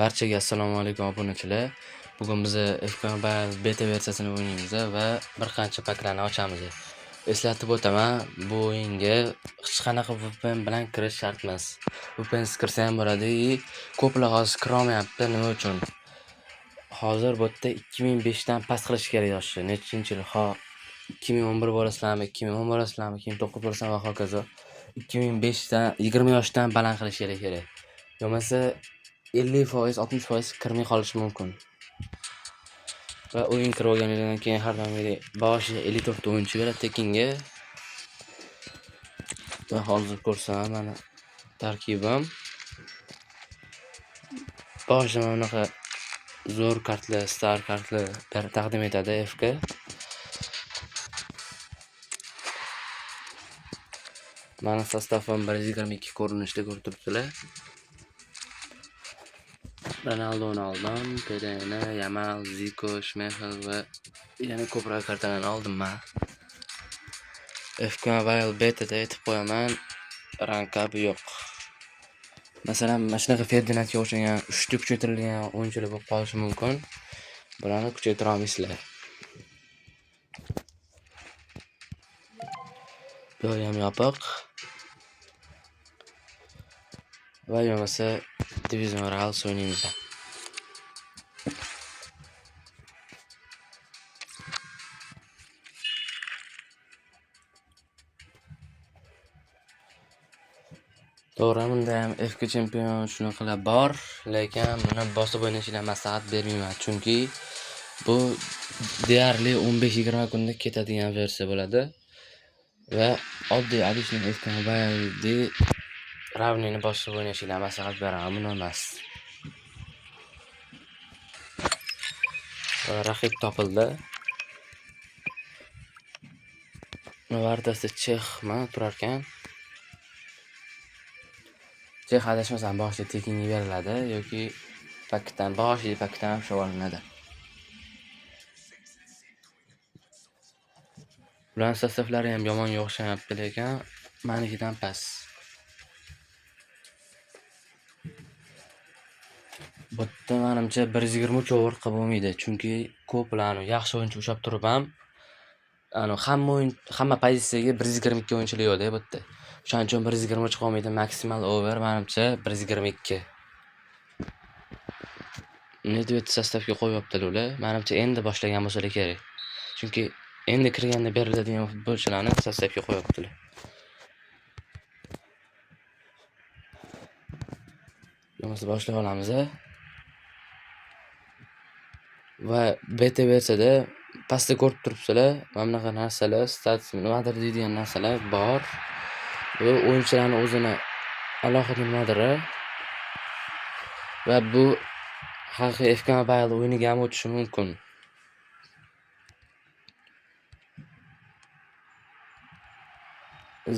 Barchaga assalomu alaykum obunachilar. Bugun biz FK Mobile beta versiyasini o'ynaymiz va bir qancha paklarni ochamiz. Eslatib o'taman, bu o'yinga hech qanaqa VPN bilan kirish shart emas. VPN kirsa ham bo'ladi, ko'plar hozir kirolmayapti. Nima uchun? Hozir bu yerda 2005 dan past qilish kerak yoshi. Nechinchi yil? 2011 bo'lasizlarmi, 2010 bo'lasizlarmi, 2009 bo'lasizlarmi va hokazo. 2005 dan 20 yoshdan baland qilish kerak. Bo'lmasa 50%, 60% kirmay qolishi mumkin. Va o'yin kirib olganingizdan keyin har doimgidek boshiga 54 ta o'yinchi beradi tekinga. Va hozir ko'rsam mana tarkibim. Boshida bunaqa zo'r kartlar, star kartlar taqdim etadi FK. Mana sostavim 122 ko'rinishda ko'rib turibsizlar. Ronaldoni oldim, Pedeni, Yamal, Zico, Schmeichel va yana ko'proq kartalarni oldim men. FK Mobile beta'da aytib qo'yaman, rankabi yo'q. Masalan, mana shunaqa Ferdinandga o'xshagan 3 ta kuchaytirilgan o'yinchilar bo'lib qolishi mumkin. Bularni kuchaytira olmaysizlar. Do'yam yopiq. Va bo'lmasa Division Real o'ynaymiz. To'g'ri, bunda ham FK chempion shunaqalar bor, lekin buni bosib o'ynashga maslahat bermayman, chunki bu deyarli 15-20 kunda ketadigan versiya bo'ladi va oddiy adishni FK Mobile'da ravnini bosib o'ynashga maslahat beraman, buni emas. Raqib topildi. Vartasida Chexman turar ekan. Chex adashmasam boshida tekinga beriladi yoki paketdan ham shu olinadi. Ularning sostavlari ham yomon o'xshamayapti, lekin manikidan past. Bu yerda menimcha 123 over qilib bo'lmaydi, chunki ko'plarni yaxshi o'yinchi ushlab turib ham hamma pozitsiyaga 122 o'yinchilar yo'q-da bu yerda. Shuning uchun 123 qolmaydi, maksimal over menimcha 122. Nedved sostavga qo'yibdilar ular. Menimcha endi boshlagan bo'lsalar kerak. Chunki endi kirganda beriladigan futbolchilarni sostavga qo'yibdilar. Bo'lmasa boshlab olamiz. Va beta versiyada pastda ko'rib turibsizlar, mana bunaqa narsalar, stats nimadir deydigan narsalar bor. Bu o'yinchilarning o'zini alohida nimadir va bu haqiqiy FK Mobile o'yiniga ham o'tishi mumkin.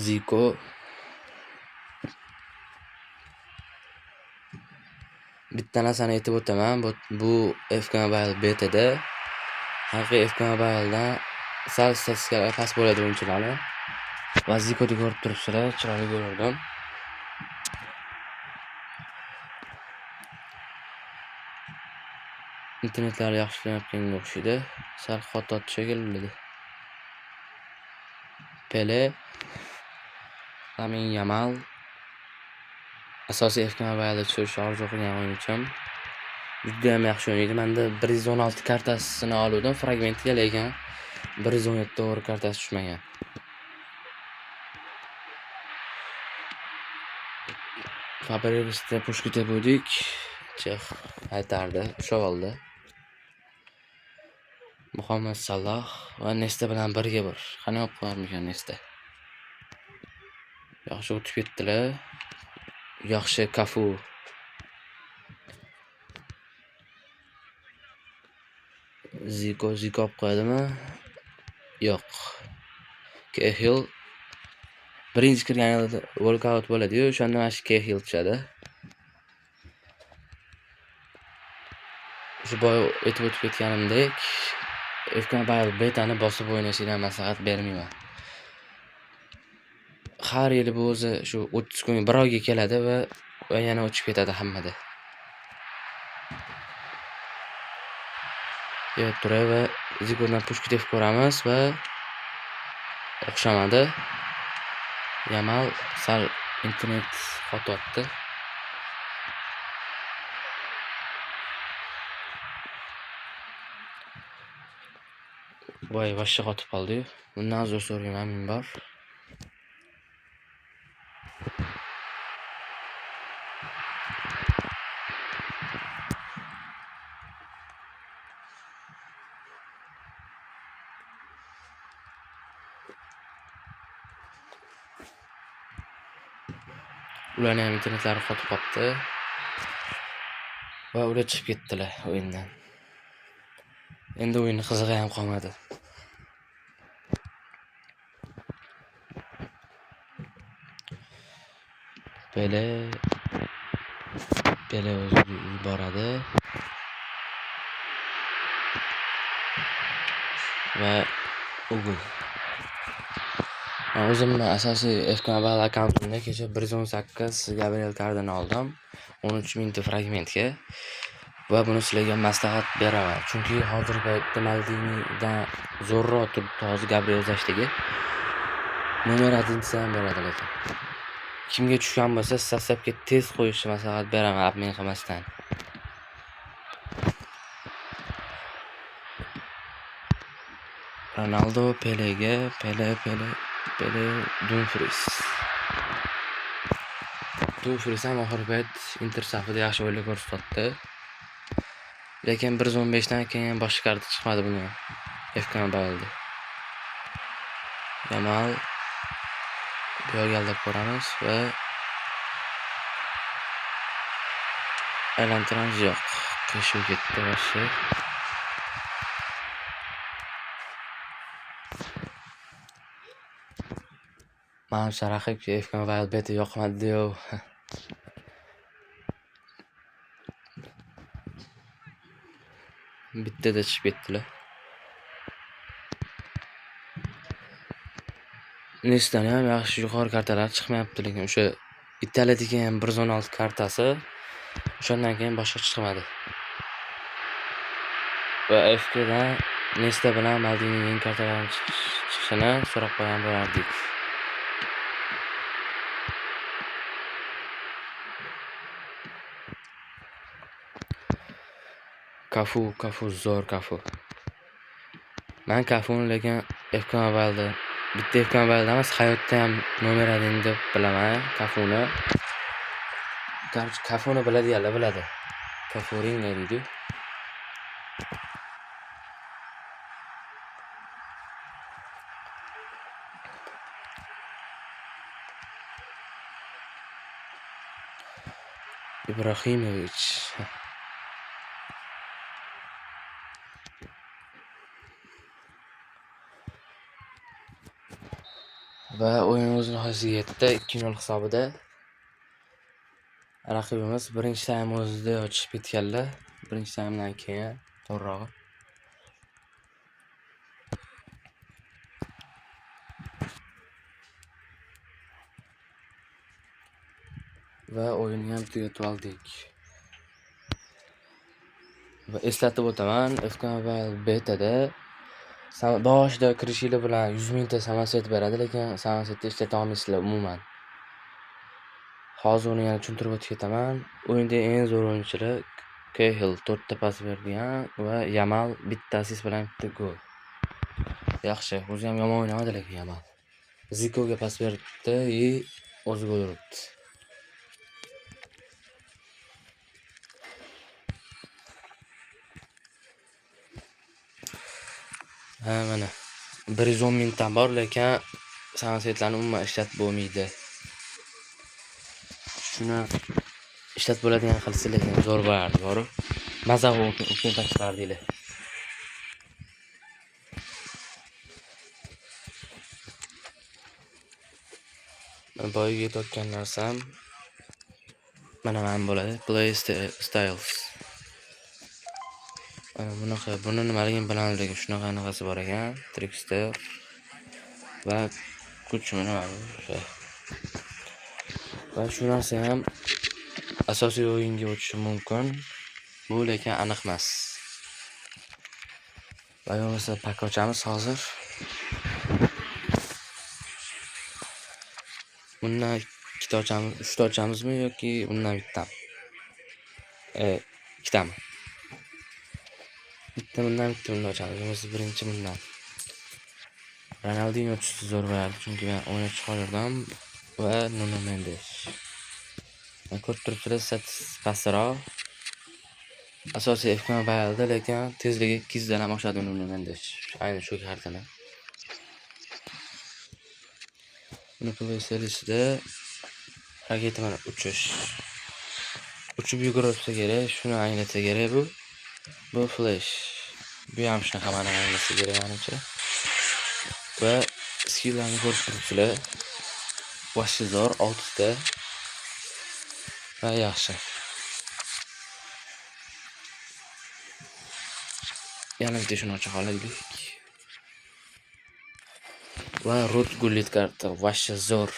Zico bitta narsani aytib o'taman, bu FK Mobile beta'da haqiqiy FK Mobile'dan sal statistikalar past bo'ladi o'yinchilarni. Va Zico'ni ko'rib turibsizlar, chiroyli ko'rdim. Internetlari yaxshilanayotganga o'xshaydi. Sal xato shekilli. Pele, Lamine Yamal asosiy FK Mobile'da tushirish orzu qilgan o'yinchim. Juda ham yaxshi o'ynaydi. Menda 116 kartasini oldim fragmentga, lekin 117 over kartasi tushmagan. Fabregasda pushkita bo'ldik. Chex aytardi, ushlab oldi. Muhammad Salah va Nesta bilan birga bir. Qani olib qo'yarmikan Nesta? Yaxshi o'tib ketdilar. Yaxshi Cafu. Zico olib qo'ydimi? Yo'q. Cahill birinchi kirganida walkout bo'ladi-yu, o'shanda mana shu Cahill tushadi. Shu boy o'tib ketganimdek, FK Mobile beta'ni bosib o'ynashga maslahat bermayman. Har yili bu o'zi shu 30 kun bir oyga keladi va yana o'chib ketadi hammada. turay va Zigo'dan pushka tepib ko'ramiz va o'xshamadi. Yamal sal internet qotyapti. Voy, vashsha qotib qoldi-yu. Bundan uzr so'rayman ming bor. Ularning ham internetlari qotib qopti. Va ular chiqib ketdilar o'yindan. Endi o'yinning qizig'i ham qolmadi. Pele o'zi yuboradi. Va Google. O'zimni asosiy FKBL akkauntimda kecha 118 Gabriel Cardini oldim. 13 mingta fragmentga. Va buni sizlarga maslahat beraman. Chunki hozirgi paytda Maldinidan zo'rroq turibdi hozir Gabriel Zashdagi. Nomer 1 ham bo'ladi lekin. Kimga tushgan bo'lsa, sostavga tez qo'yishni maslahat beraman, abmen qilmasdan. Ronaldo Pelega, Pele Dumfries ham oxirgi payt Inter safida yaxshi o'yin ko'rsatdi. Lekin 115 dan keyin boshqa karta chiqmadi bunga. FKBLda. Yamal Biogalda ko'ramiz va aylantiramiz yo'q. Qishuv ketdi vashshi. Manimcha raqibga FKBL beta yoqmadi-yu. Bittada chiqib ketdilar. Nesdan ham yaxshi yuqori kartalar chiqmayapti, lekin o'sha Italiyadagi ham 116 kartasi o'shandan keyin boshqa chiqmadi. Va FKdan Nesta bilan Maldinining yangi kartalarining chiqishini so'rab qo'ygan bo'lardik. Kafu zo'r Kafu. Men Kafuni lekin FKBLda bitta FKBLda emas, hayotda ham nomer 1 deb bilaman Kafuni. Kafuni biladi. Kafuring deydi. Ibrahimovic. Va o'yin o'z nihoyasiga yetdi. 2-0 hisobida. Raqibimiz birinchi taym o'zida ochib ketganlar. Birinchi taymdan keyin to'g'rirog'i. Va o'yinni ham tugatib oldik. Va eslatib o'taman, FKBL betada boshida kirishinglar bilan 100 mingta samoset beradi, lekin samosetni ishlata olmaysizlar umuman. Hozir uni yana tushuntirib o'tib ketaman. O'yinda eng zo'r o'yinchilar Cahill 4 ta pas bergan va Yamal bitta assist bilan bitta gol. Yaxshi, o'zi ham yomon o'ynamadi lekin Yamal. Zico'ga pas berdi, o'zi gol urdi. Mana 110 mingdan bor, lekin samosetlarni umuman ishlatib bo'lmaydi. Shuni ishlatib bo'ladigan qilsa lekin zo'r bo'lardi, bor. Maza o'qib tashlardinglar. Men boyiga yetayotgan narsam mana bo'ladi. Play styles. Mana bunaqa, buni nimaligini bilmadim, shunaqasi bor ekan. Trickster va kuch nima o'sha. Va shu narsa ham asosiy o'yinga o'tishi mumkin. Bu lekin aniq emas. Va bo'lmasa pak ochamiz hozir. Bundan ikkita ochamiz, 3 ta ochamizmi yoki bundan bittami? Ikkitami? Bitta bundan ochamiz. Bo'lmasa birinchi bundan. Ronaldinho tushdi zo'r bo'lardi, chunki men o'ynab qoldirdim va Nuno Mendes. Ko'rib turibsizlar, pastroq. Asosiy FK Mobile'da lekin tezligi 200 dan ham oshadi Nuno Mendes. Ayni shu kartani. Buni PlayStation'da raketa bilan uchish. Uchib yugursa kerak, shuni anglatsa kerak bu. Bu flash. Bu ham shunaqa mana anglatsa kerak menimcha. Va skilllarni ko'rib turibsizlar. Boshi zo'r, 6 ta. Va yaxshi. Yana bitta shuni ocha qolaylik. Va root gullit karta, boshi zo'r.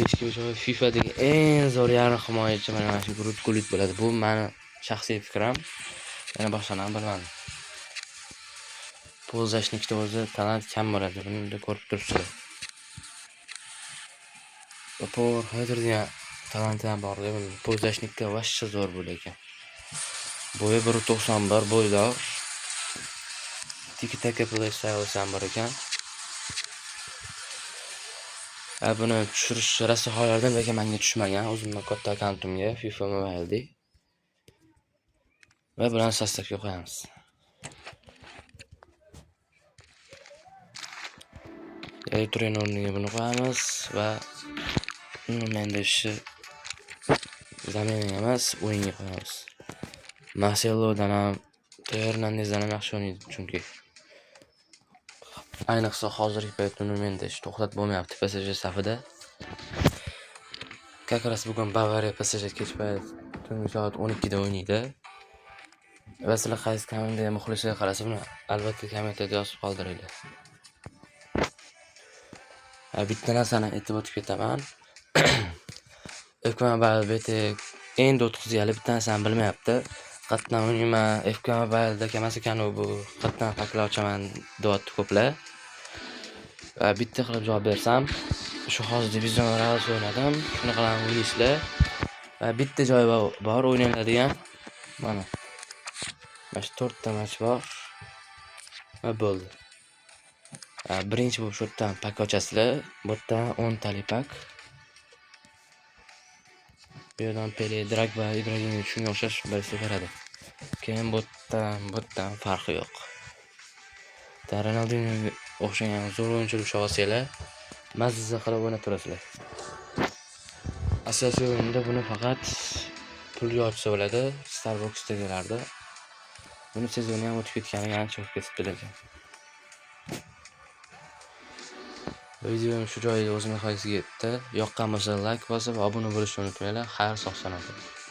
5 joy FIFAdagi eng zo'r yarim himoyachi mana shu root gullit bo'ladi. Bu meni shaxsiy fikrim. Yana boshqani bilmadim. Polzashnikda o'zi talant kam bo'ladi. Buni ko'rib turibsizlar. Por hozirda talanti ham bor deb Polzashnikda vashcha zo'r bu lekin. Bo'yi 1.91 bo'ydoq. Tiki-taka playstyle ham bor ekan. Buni tushirish rastaholardan lekin menga tushmagan. O'zimning katta akkauntimga FIFA Mobile. Va bilan sostavga qo'yamiz. Elektron o'rniga buni qo'yamiz va Mendeshni zaminiga emas, o'yinga qo'yamiz. Marcelodan ham, Hernandezdan ham yaxshi o'ynaydi chunki. Ayniqsa hozirgi paytda Mendesh to'xtatib bo'lmayapti PSG safida. Kakras bugun Bavariya PSG kechpayt tungi soat 12 da o'ynaydi. Va sizlar qaysi komandaga muxlislar qarasa buni albatta kommentariyada yozib qoldiringlar. Bitta narsani aytib o'tib ketaman. FK Mobile BT endi o'tkazgali bitta narsani bilmayapti. Qatdan o'ynayman, FK Mobile'da emas ekan bu. Qatdan paklar ochaman deyapti ko'plar. Bitta qilib javob bersam, shu hozir divizion raqas o'ynadim. Shuni qilaman o'ynaysizlar. Bitta joy bor o'ynaladigan. Mana. Mana 4 ta match bor. Va bo'ldi. Birinchi bu yerdan pak ochasizlar. Bu yerdan 10 talik pak. Bu yerdan Pele, Drogba, Ibrahimovic shunga o'xshash birisi beradi. Keyin bu yerdan farqi yo'q. Ronaldinhoga o'xshagan zo'r o'yinchilar usha olsanglar, mazza qilib o'ynab turasizlar. Asosiy o'yinda buni faqat pulga ochsa bo'ladi, Starbucks'dagilarda. Buni sezonni ham o'tib ketganiga ancha o'tib ketibdi lekin. Videoning shu joyida o'z nihoyasiga yetdi. Yoqqan bo'lsa like bosib, obuna bo'lishni unutmanglar. Xayr, sog' salomat.